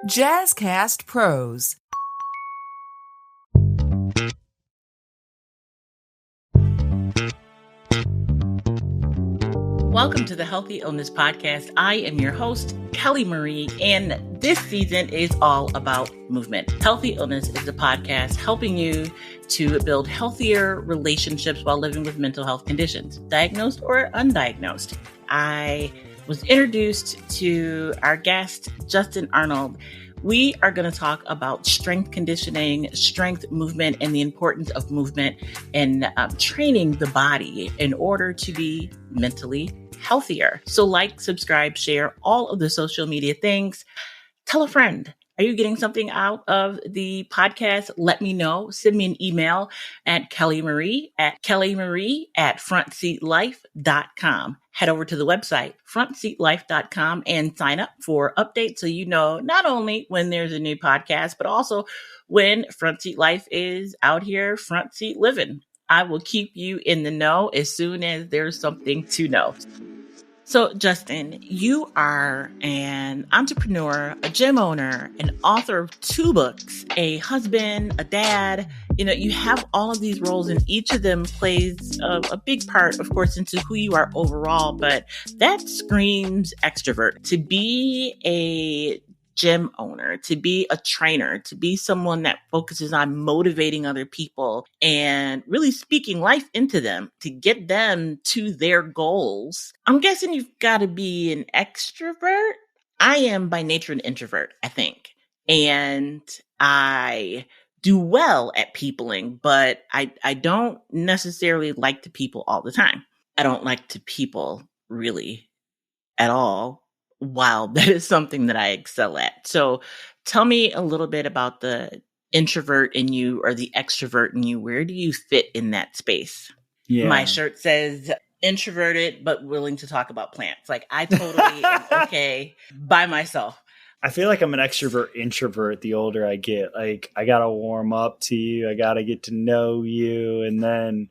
Jazzcast Pros. Welcome to the Healthy Illness Podcast. I am your host, Kelly Marie, and this season is all about movement. Healthy Illness is a podcast helping you to build healthier relationships while living with mental health conditions, diagnosed or undiagnosed. I was introduced to our guest, Justen Arnold. We are going to talk about strength conditioning, strength movement, and the importance of movement and training the body in order to be mentally healthier. So like, subscribe, share all of the social media things. Tell a friend. Are you getting something out of the podcast? Let me know. Send me an email at kellymarie@frontseatlife.com. Head over to the website, frontseatlife.com, and sign up for updates so you know not only when there's a new podcast, but also when Front Seat Life is out here front seat living. I will keep you in the know as soon as there's something to know. So, Justen, you are an entrepreneur, a gym owner, an author of 2 books, a husband, a dad. You know, you have all of these roles, and each of them plays a big part, of course, into who you are overall. But that screams extrovert. To be a gym owner, to be a trainer, to be someone that focuses on motivating other people and really speaking life into them to get them to their goals. I'm guessing you've got to be an extrovert. I am by nature an introvert, I think. And I do well at peopling, but I don't necessarily like to people all the time. I don't like to people really at all. Wow, that is something that I excel at. So tell me a little bit about the introvert in you or the extrovert in you. Where do you fit in that space? Yeah. My shirt says introverted, but willing to talk about plants. Like I totally am okay by myself. I feel like I'm an extrovert introvert the older I get. Like I got to warm up to you. I got to get to know you. And then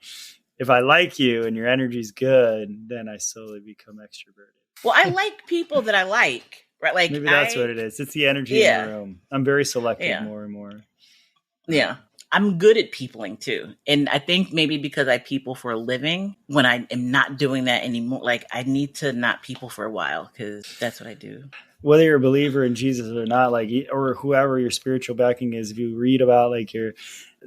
if I like you and your energy's good, then I slowly become extroverted. Well, I like people that I like, right? Like maybe that's what it is. It's the energy in the room. I'm very selective more and more. Yeah. I'm good at peopling too. And I think maybe because I people for a living, when I am not doing that anymore, like I need to not people for a while because that's what I do. Whether you're a believer in Jesus or not, like, or whoever your spiritual backing is, if you read about like your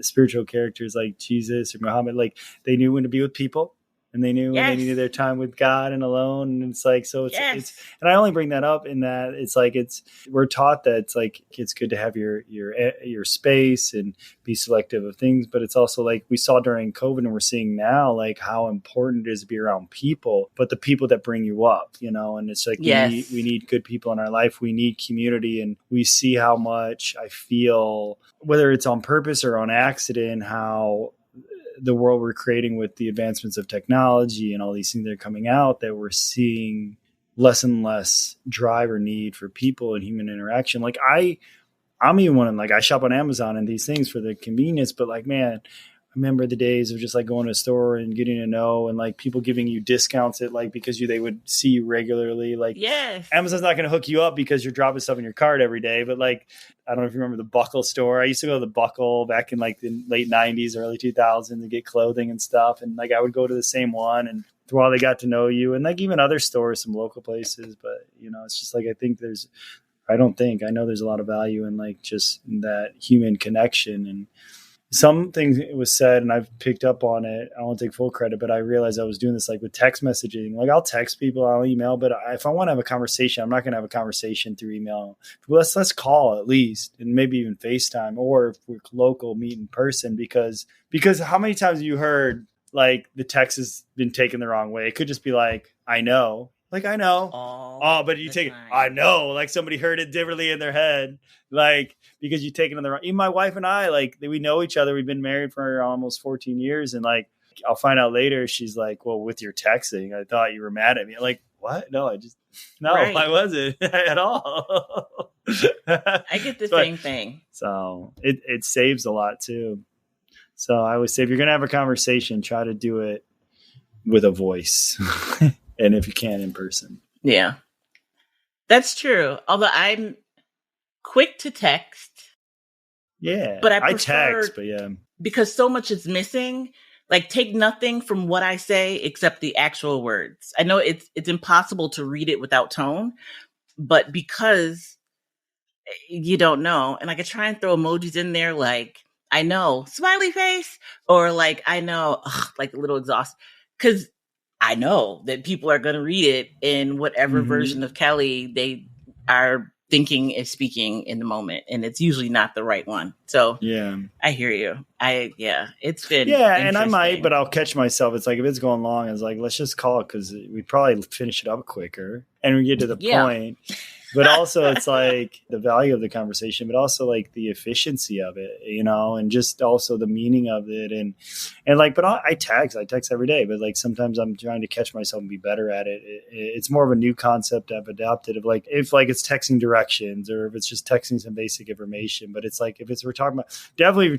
spiritual characters like Jesus or Muhammad, like they knew when to be with people. And they knew when they needed their time with God and alone. And it's like, so it's, and I only bring that up in that it's like, we're taught that it's like, it's good to have your space and be selective of things. But it's also like we saw during COVID and we're seeing now, like how important it is to be around people, but the people that bring you up, you know, and it's like, we need good people in our life. We need community. And we see how much I feel, whether it's on purpose or on accident, how the world we're creating with the advancements of technology and all these things that are coming out, that we're seeing less and less drive or need for people and human interaction. Like I'm even one, like I shop on Amazon and these things for the convenience, but like, man, I remember the days of just like going to a store and getting to know and like people giving you discounts at like, because they would see you regularly. Like Amazon's not going to hook you up because you're dropping stuff in your cart every day. But like, I don't know if you remember the Buckle store. I used to go to the Buckle back in like the late 90s, early 2000s to get clothing and stuff. And like, I would go to the same one and while they got to know you and like even other stores, some local places. But, you know, it's just like, I know there's a lot of value in like just that human connection. And some things it was said, and I've picked up on it. I won't take full credit, but I realized I was doing this like with text messaging. Like I'll text people, I'll email, but if I want to have a conversation, I'm not going to have a conversation through email. Let's call at least, and maybe even FaceTime, or if we're local, meet in person. Because how many times have you heard like the text has been taken the wrong way? It could just be like, I know. Like, I know. But you take it, I know. Like somebody heard it differently in their head. Like, because you take it on the wrong. Even my wife and I, like, we know each other. We've been married for almost 14 years. And like, I'll find out later. She's like, well, with your texting, I thought you were mad at me. I'm like, what? No, I wasn't at all. I get the same thing. So it saves a lot too. So I always say, if you're going to have a conversation, try to do it with a voice. And if you can, in person. Yeah, that's true. Although I'm quick to text. Yeah. But I prefer, text, but yeah. Because so much is missing. Like, take nothing from what I say except the actual words. I know it's impossible to read it without tone, but because you don't know, and I could try and throw emojis in there like, I know, smiley face, or like, I know, like a little exhaust, because I know that people are going to read it in whatever version of Kelly they are thinking is speaking in the moment, and it's usually not the right one. So yeah, I hear you. It's been and I might, but I'll catch myself. It's like if it's going long, it's like let's just call it because we probably finish it up quicker and we get to the point. But also it's like the value of the conversation, but also like the efficiency of it, and just also the meaning of it. And like, but I text every day, but like sometimes I'm trying to catch myself and be better at it. It's more of a new concept I've adopted of like, if like it's texting directions or if it's just texting some basic information, but it's like, if we're talking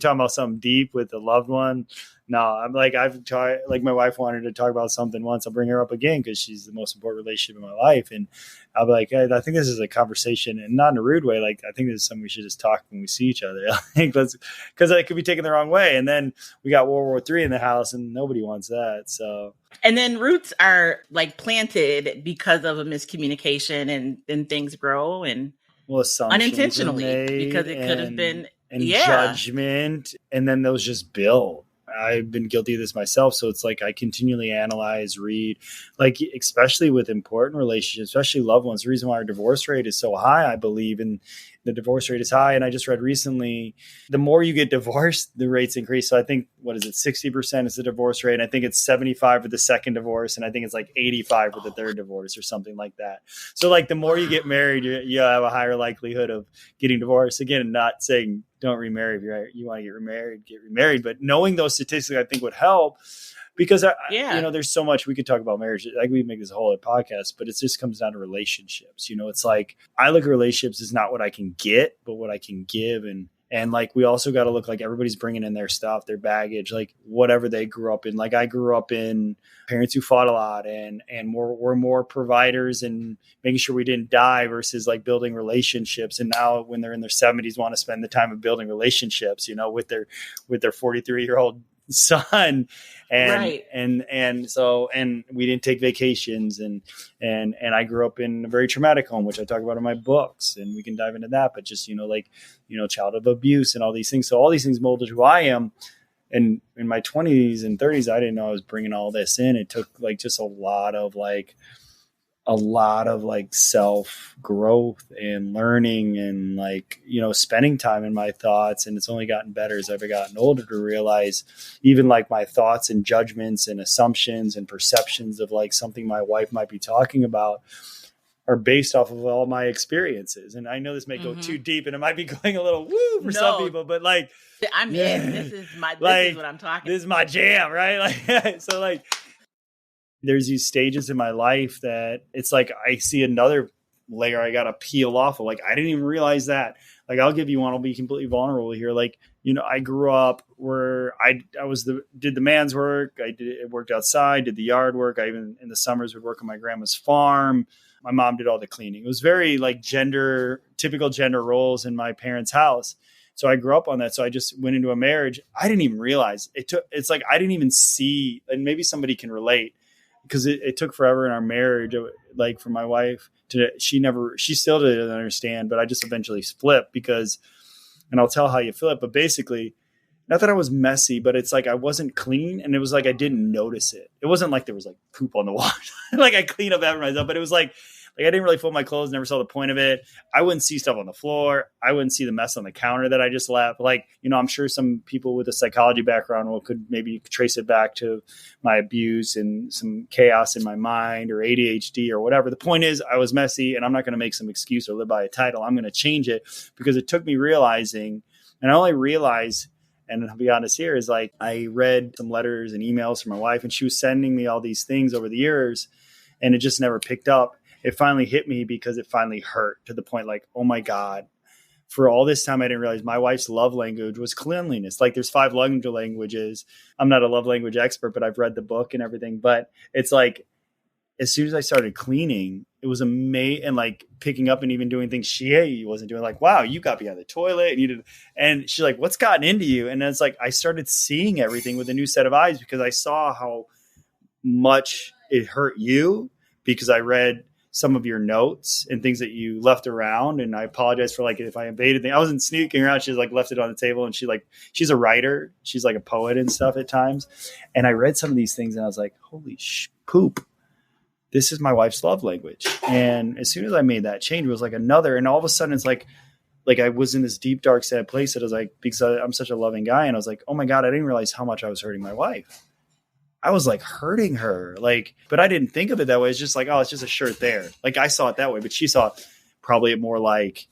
about something deep with a loved one. No, I'm like, I've tried, like my wife wanted to talk about something once. I'll bring her up again because she's the most important relationship in my life. And I'll be like, hey, I think this is a conversation, and not in a rude way. Like, I think this is something we should just talk when we see each other. Because it could be taken the wrong way. And then we got World War III in the house and nobody wants that. So. And then roots are like planted because of a miscommunication, and then things grow and unintentionally because it could have been judgment. And then those just build. I've been guilty of this myself. So it's like I continually analyze, read, like especially with important relationships, especially loved ones. The reason why our divorce rate is so high, I believe, and the divorce rate is high. And I just read recently, the more you get divorced, the rates increase. So I think, 60% is the divorce rate. And I think it's 75 for the second divorce. And I think it's like 85 for the third divorce or something like that. So like the more you get married, you have a higher likelihood of getting divorced. Again, not saying don't remarry. If you want to get remarried. But knowing those statistics, I think would help. Because, there's so much we could talk about marriage. Like we make this whole other podcast, but it just comes down to relationships. It's like I look at relationships as not what I can get, but what I can give. And like we also got to look like everybody's bringing in their stuff, their baggage, like whatever they grew up in. Like I grew up in parents who fought a lot and were more providers and making sure we didn't die versus like building relationships. And now when they're in their 70s, want to spend the time of building relationships, with their 43-year-old son. And so we didn't take vacations and I grew up in a very traumatic home, which I talk about in my books, and we can dive into that, but just, childhood abuse and all these things. So all these things molded who I am. And in my 20s and 30s, I didn't know I was bringing all this in. It took like just a lot of self growth and learning and spending time in my thoughts. And it's only gotten better as I've gotten older to realize even like my thoughts and judgments and assumptions and perceptions of like something my wife might be talking about are based off of all my experiences. And I know this may go too deep and it might be going a little woo for some people, but like, I'm in. This is what I'm talking. This is my jam, right? Like, so like, there's these stages in my life that it's like I see another layer I got to peel off of. Like, I didn't even realize that. Like, I'll give you one. I'll be completely vulnerable here. Like, I grew up where I did the man's work. I worked outside, did the yard work. I even in the summers would work on my grandma's farm. My mom did all the cleaning. It was very like typical gender roles in my parents' house. So I grew up on that. So I just went into a marriage. I didn't even realize it's like, I didn't even see, and maybe somebody can relate, because it took forever in our marriage, like for my wife she still didn't understand, but I just eventually flipped and I'll tell how you flip, but basically not that I was messy, but it's like, I wasn't clean. And it was like, I didn't notice it. It wasn't like there was like poop on the wall. Like I cleaned up after myself, but it was like I didn't really fold my clothes, never saw the point of it. I wouldn't see stuff on the floor. I wouldn't see the mess on the counter that I just left. Like, I'm sure some people with a psychology background could maybe trace it back to my abuse and some chaos in my mind or ADHD or whatever. The point is I was messy, and I'm not going to make some excuse or live by a title. I'm going to change it because it took me realizing, and I only realized, and I'll be honest here, is like I read some letters and emails from my wife, and she was sending me all these things over the years, and it just never picked up. It finally hit me because it finally hurt to the point like, oh my God, for all this time, I didn't realize my wife's love language was cleanliness. Like there's 5 languages. I'm not a love language expert, but I've read the book and everything, but it's like, as soon as I started cleaning, it was amazing, and like picking up and even doing things she wasn't doing. Like, wow, you got behind the toilet and you did. And she's like, what's gotten into you? And it's like, I started seeing everything with a new set of eyes because I saw how much it hurt you because I read some of your notes and things that you left around. And I apologize for like, if I invaded things. I wasn't sneaking around. She like left it on the table, and she's a writer. She's like a poet and stuff at times. And I read some of these things and I was like, holy poop. This is my wife's love language. And as soon as I made that change, it was like another, and all of a sudden it's like I was in this deep, dark, sad place that I was like, because I'm such a loving guy. And I was like, oh my God, I didn't realize how much I was hurting my wife. I was like hurting her, like, but I didn't think of it that way. It's just like, oh, it's just a shirt there. Like I saw it that way, but she saw probably it more like,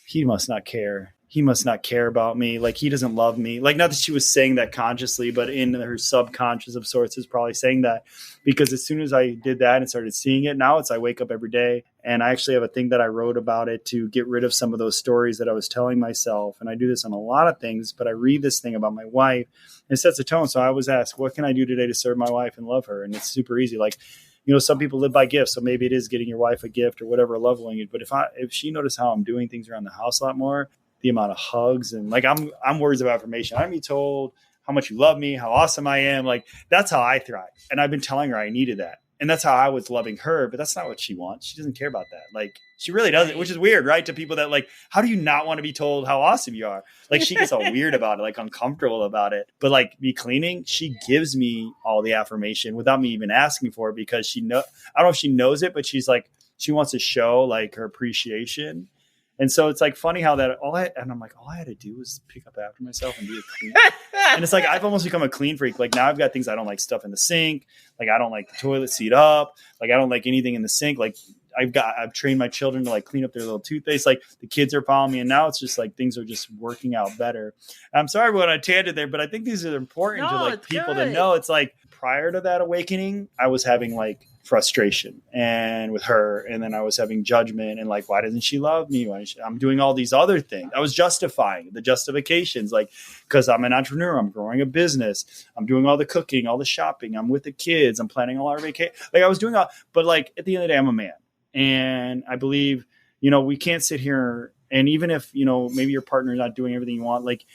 he must not care. He must not care about me. Like he doesn't love me. Like not that she was saying that consciously, but in her subconscious of sorts is probably saying that, because as soon as I did that and started seeing it, now it's, I wake up every day and I actually have a thing that I wrote about it to get rid of some of those stories that I was telling myself. And I do this on a lot of things, but I read this thing about my wife and it sets a tone. So I always ask, what can I do today to serve my wife and love her? And it's super easy. Like, you know, some people live by gifts. So maybe it is getting your wife a gift or whatever love language. But if she noticed how I'm doing things around the house a lot more, the amount of hugs and like, I'm words of affirmation. I'm be told how much you love me, how awesome I am. Like that's how I thrive. And I've been telling her I needed that. And that's how I was loving her, but that's not what she wants. She doesn't care about that. Like she really doesn't, which is weird, right? To people that like, how do you not want to be told how awesome you are? Like she gets all weird about it, like uncomfortable about it. But like me cleaning, she gives me all the affirmation without me even asking for it, because I don't know if she knows it, but she's like, she wants to show like her appreciation. And so it's like funny how that and I'm like, all I had to do was pick up after myself and be a clean. And it's like, I've almost become a clean freak. Like now I've got things I don't like, stuff in the sink. Like I don't like the toilet seat up. Like I don't like anything in the sink. Like I've trained my children to like clean up their little toothpaste. Like the kids are following me, and now it's just like things are just working out better. I'm sorry about I tangent there, but I think these are important to like people to know. It's like prior to that awakening, I was having like frustration and with her, and then I was having judgment and like, why doesn't she love me? I'm doing all these other things. I was justifying the justifications, like because I'm an entrepreneur, I'm growing a business, I'm doing all the cooking, all the shopping, I'm with the kids, I'm planning all our vacation. Like I was doing all, but like at the end of the day, I'm a man, and I believe, you know, we can't sit here, and even if, you know, maybe your partner's not doing everything you want, like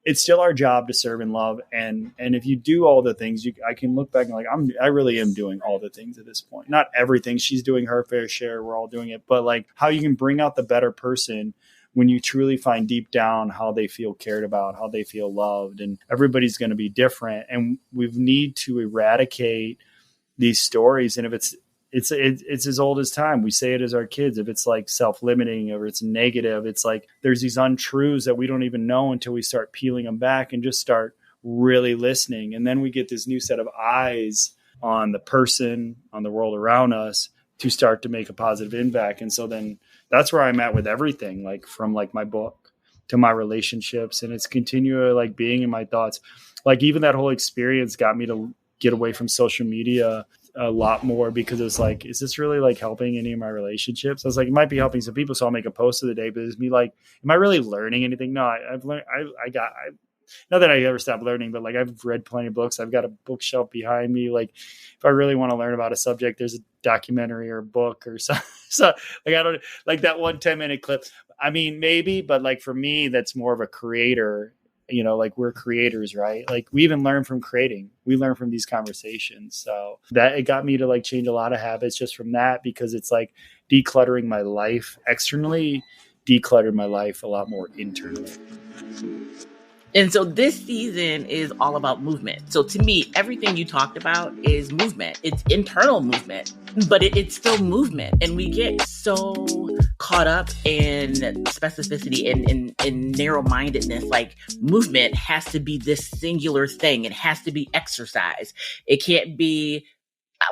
it's still our job to serve and love. And if you do all the things, I can look back and like, I really am doing all the things at this point. Not everything. She's doing her fair share. We're all doing it. But like how you can bring out the better person when you truly find deep down how they feel cared about, how they feel loved. And everybody's going to be different. And we need to eradicate these stories. And if it's as old as time. We say it as our kids. If it's like self-limiting or it's negative, it's like there's these untruths that we don't even know until we start peeling them back and just start really listening. And then we get this new set of eyes on the person, on the world around us, to start to make a positive impact. And so then that's where I'm at with everything, like from like my book to my relationships. And it's continually like being in my thoughts. Like even that whole experience got me to get away from social media a lot more, because it was like, is this really like helping any of my relationships? I was like, it might be helping some people, so I'll make a post of the day, but it's me like, am I really learning anything? No, I've learned, not that I ever stopped learning, but like I've read plenty of books. I've got a bookshelf behind me. Like if I really want to learn about a subject, there's a documentary or a book or something. So like, I don't like that 1 10-minute clip. I mean, maybe, but like for me, that's more of a creator. You know, like we're creators, right? Like we even learn from creating. We learn from these conversations. So that it got me to like change a lot of habits just from that, because it's like decluttering my life externally, decluttered my life a lot more internally. And so this season is all about movement. So to me, everything you talked about is movement. It's internal movement, but it's still movement. And we get so caught up in specificity and in narrow-mindedness. Like movement has to be this singular thing. It has to be exercise. It can't be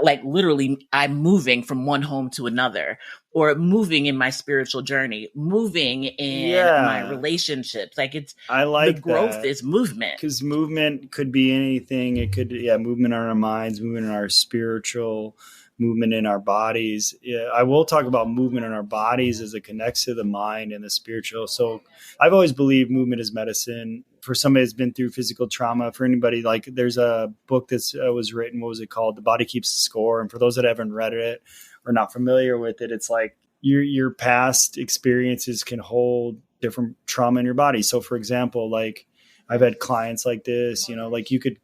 like literally I'm moving from one home to another, or moving in my spiritual journey, moving in my relationships. Like I like the growth is movement. Because movement could be anything. It could, movement in our minds, movement in our spiritual, movement in our bodies. Yeah, I will talk about movement in our bodies as it connects to the mind and the spiritual. So I've always believed movement is medicine. For somebody that's been through physical trauma, for anybody, like there's a book that was written, what was it called? The Body Keeps the Score. And for those that haven't read it or not familiar with it, it's like your past experiences can hold different trauma in your body. So for example, like I've had clients like this, like you could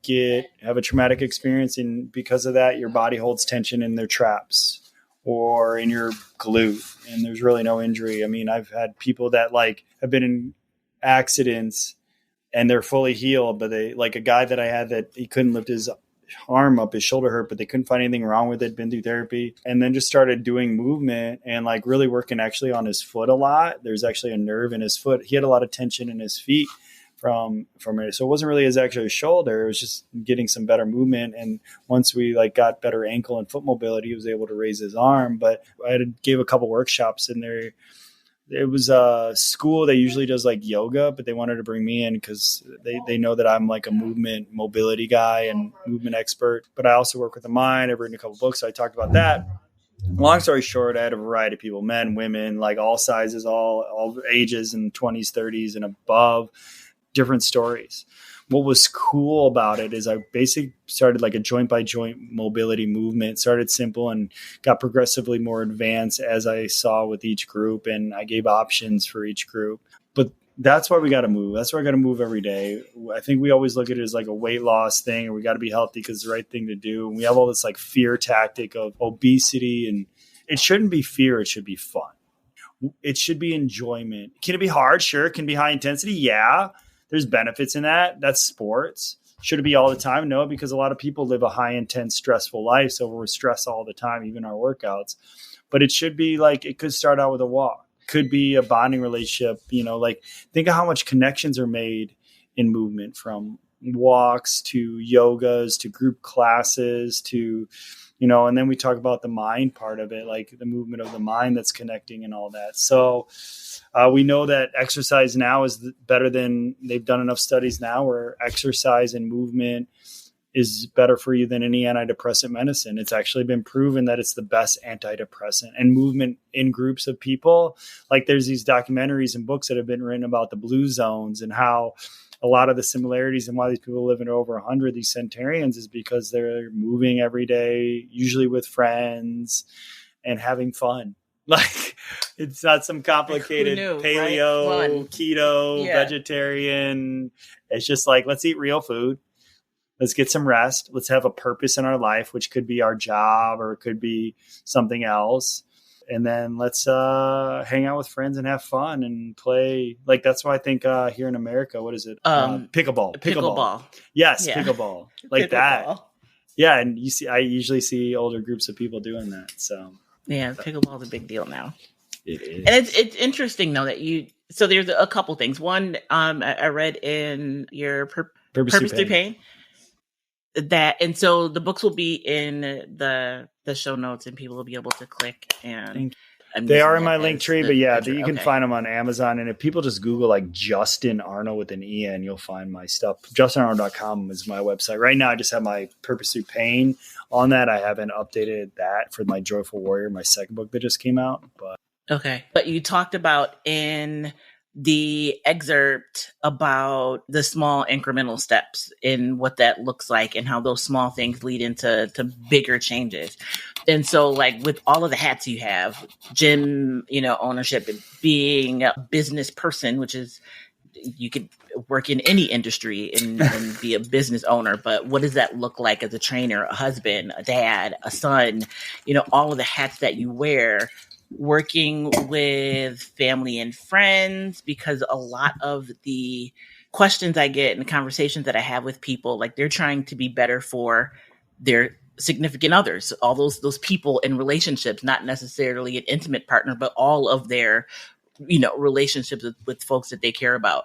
have a traumatic experience, and because of that, your body holds tension in their traps or in your glute, and there's really no injury. I mean, I've had people that like have been in accidents and they're fully healed, but they, like a guy that I had that he couldn't lift his arm up, his shoulder hurt, but they couldn't find anything wrong with it, been through therapy, and then just started doing movement and like really working actually on his foot a lot. There's actually a nerve in his foot. He had a lot of tension in his feet from it. So it wasn't really his actual shoulder. It was just getting some better movement. And once we like got better ankle and foot mobility, he was able to raise his arm. But I gave a couple workshops in there. It was a school that usually does like yoga, but they wanted to bring me in because they know that I'm like a movement mobility guy and movement expert. But I also work with the mind. I've written a couple books, so I talked about that. Long story short, I had a variety of people, men, women, like all sizes, all ages, and 20s, 30s, and above, different stories. What was cool about it is I basically started like a joint by joint mobility movement, started simple and got progressively more advanced as I saw with each group. And I gave options for each group, but that's why we got to move. That's why I got to move every day. I think we always look at it as like a weight loss thing, and we got to be healthy because it's the right thing to do. And we have all this like fear tactic of obesity, and it shouldn't be fear. It should be fun. It should be enjoyment. Can it be hard? Sure. It can be high intensity. Yeah. There's benefits in that. That's sports. Should it be all the time? No, because a lot of people live a high, intense, stressful life. So we're stressed all the time, even our workouts. But it should be like, it could start out with a walk. Could be a bonding relationship. Like think of how much connections are made in movement, from walks to yogas to group classes to, and then we talk about the mind part of it, like the movement of the mind that's connecting and all that. So we know that exercise now is better than, they've done enough studies now where exercise and movement is better for you than any antidepressant medicine. It's actually been proven that it's the best antidepressant. And movement in groups of people, like there's these documentaries and books that have been written about the blue zones and how a lot of the similarities and why these people live in over 100, these centenarians, is because they're moving every day, usually with friends and having fun. Like it's not some complicated paleo, right? Keto, vegetarian. It's just like, let's eat real food. Let's get some rest. Let's have a purpose in our life, which could be our job or it could be something else. And then let's hang out with friends and have fun and play. Like that's why I think here in America, what is it? Pickleball. Yes, yeah. Pickleball. Like that. Yeah, and I usually see older groups of people doing that. So yeah, pickleball is a big deal now. It is. And it's interesting though that so there's a couple things. One, I read in your Purpose Through Pain that, and so the books will be in the show notes and people will be able to click and they are in my link tree, but you can find them on Amazon. And if people just Google like Justen Arnold with an E-N, you'll find my stuff. JustenArnold.com is my website. Right now, I just have my Purpose Through Pain on that. I haven't updated that for my Joyful Warrior, my second book that just came out. But you talked about in the excerpt about the small incremental steps in what that looks like and how those small things lead into bigger changes. And so like with all of the hats you have, gym, ownership, being a business person, which is, you could work in any industry and be a business owner, but what does that look like as a trainer, a husband, a dad, a son, all of the hats that you wear, working with family and friends, because a lot of the questions I get and the conversations that I have with people, like they're trying to be better for their significant others, all those people in relationships, not necessarily an intimate partner, but all of their, relationships with folks that they care about.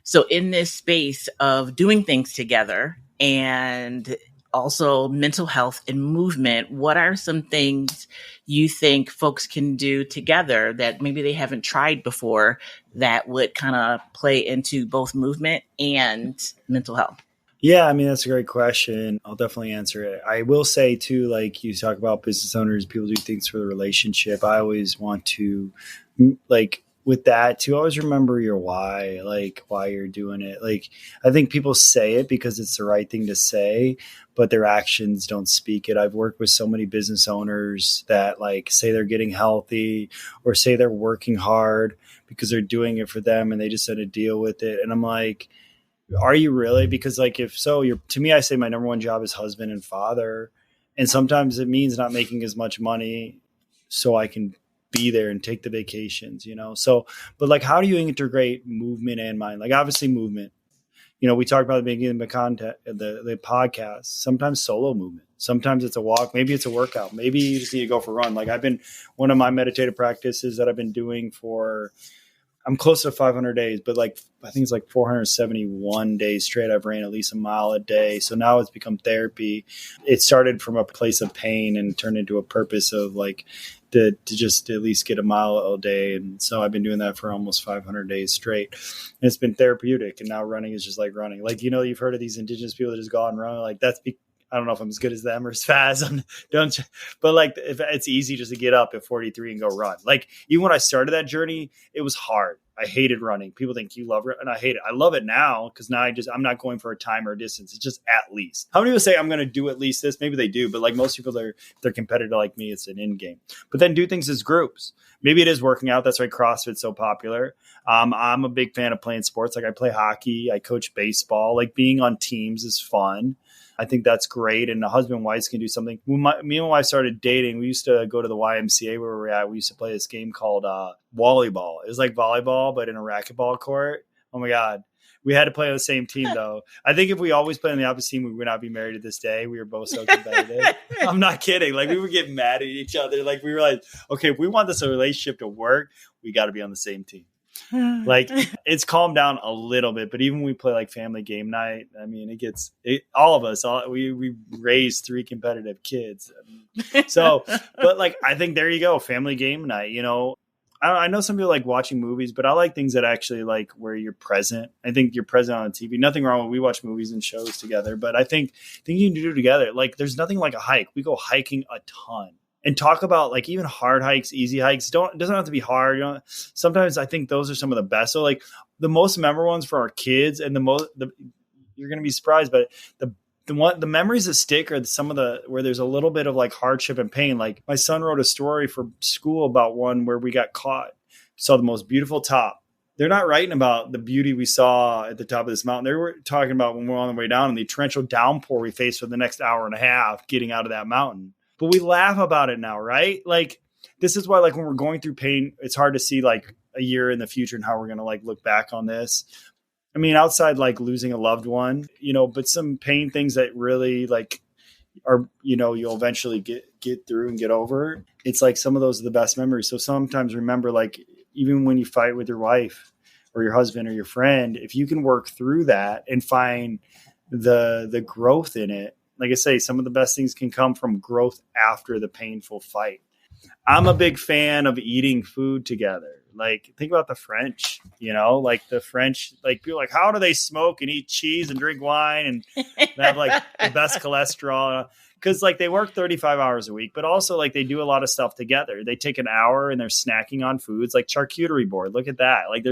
So in this space of doing things together and also mental health and movement, what are some things you think folks can do together that maybe they haven't tried before that would kind of play into both movement and mental health? Yeah, I mean, that's a great question. I'll definitely answer it. I will say too, like you talk about business owners, people do things for the relationship. I always want to like with that to always remember your why, like why you're doing it. Like I think people say it because it's the right thing to say, but their actions don't speak it. I've worked with so many business owners that like say they're getting healthy or say they're working hard because they're doing it for them and they just had to deal with it. And I'm like, are you really? Because like, if so, you're, to me, I say my number one job is husband and father. And sometimes it means not making as much money so I can be there and take the vacations, you know? So, but like, how do you integrate movement and mind? Like obviously movement, you know, we talked about the beginning of the podcast, sometimes solo movement, sometimes it's a walk, maybe it's a workout, maybe you just need to go for a run. Like one of my meditative practices that I've been doing I'm close to 500 days, but like, I think it's like 471 days straight. I've ran at least a mile a day. So now it's become therapy. It started from a place of pain and turned into a purpose of like to just at least get a mile a day. And so I've been doing that for almost 500 days straight. And it's been therapeutic. And now running is just like running. Like, you know, you've heard of these indigenous people that just go out and run. Like I don't know if I'm as good as them or as fast. But like, if it's easy just to get up at 43 and go run. Like even when I started that journey, it was hard. I hated running. People think you love it, and I hate it. I love it now because now I'm not going for a time or a distance. It's just at least. How many people say I'm going to do at least this? Maybe they do, but like most people, they're competitive like me. It's an end game. But then do things as groups. Maybe it is working out. That's why CrossFit's so popular. I'm a big fan of playing sports. Like I play hockey, I coach baseball. Like being on teams is fun. I think that's great. And the husband and wife can do something. When me and my wife started dating, we used to go to the YMCA where we were at. We used to play this game called volleyball. It was like volleyball, but in a racquetball court. Oh my God. We had to play on the same team though. I think if we always played on the opposite team, we would not be married to this day. We were both so competitive. I'm not kidding. Like we were getting mad at each other. Like we were like, okay, if we want this relationship to work, we got to be on the same team. Like it's calmed down a little bit, but even when we play like family game night, I mean, all of us, we raised 3 competitive kids. So, but like, I think there you go. Family game night, you know, I know some people like watching movies, but I like things that actually like where you're present. I think you're present on TV. Nothing wrong when we watch movies and shows together, but I think you can do it together. Like there's nothing like a hike. We go hiking a ton. And talk about like even hard hikes, easy hikes. It doesn't have to be hard. You know, sometimes I think those are some of the best. So like the most memorable ones for our kids, and you're going to be surprised, but the memories that stick are some of the where there's a little bit of like hardship and pain. Like my son wrote a story for school about one where we got caught, saw the most beautiful top. They're not writing about the beauty we saw at the top of this mountain. They were talking about when we're on the way down and the torrential downpour we faced for the next hour and a half getting out of that mountain. But we laugh about it now, right? Like this is why, like when we're going through pain, it's hard to see like a year in the future and how we're going to like look back on this. I mean, outside like losing a loved one, you know, but some pain things that really like are, you know, you'll eventually get through and get over. It's like some of those are the best memories. So sometimes remember, like even when you fight with your wife or your husband or your friend, if you can work through that and find the growth in it. Like I say, some of the best things can come from growth after the painful fight. I'm a big fan of eating food together. Like think about the French, you know, like the French, like people like, how do they smoke and eat cheese and drink wine and they have like the best cholesterol? Because like they work 35 hours a week, but also like they do a lot of stuff together. They take an hour and they're snacking on foods like charcuterie board. Look at that. Like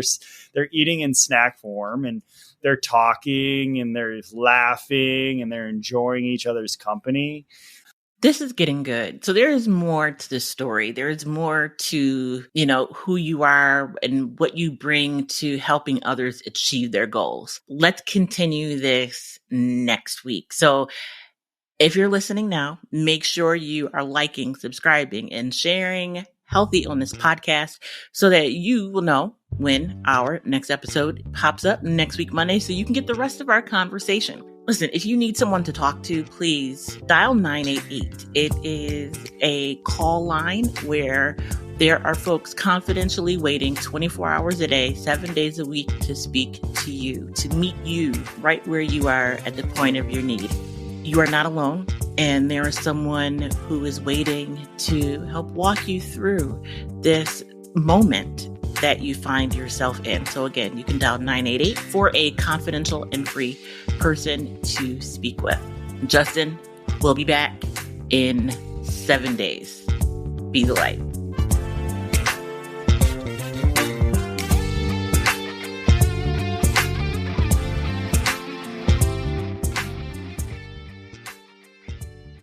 they're eating in snack form and they're talking and they're laughing and they're enjoying each other's company. This is getting good. So there is more to this story. There is more to, you know, who you are and what you bring to helping others achieve their goals. Let's continue this next week. So if you're listening now, make sure you are liking, subscribing, and sharing Healthy on this podcast so that you will know when our next episode pops up next week, Monday, so you can get the rest of our conversation. Listen, if you need someone to talk to, please dial 988. It is a call line where there are folks confidentially waiting 24 hours a day, 7 days a week to speak to you, to meet you right where you are at the point of your need. You are not alone, and there is someone who is waiting to help walk you through this moment that you find yourself in. So again, you can dial 988 for a confidential and free person to speak with. Justen will be back in 7 days. Be the light.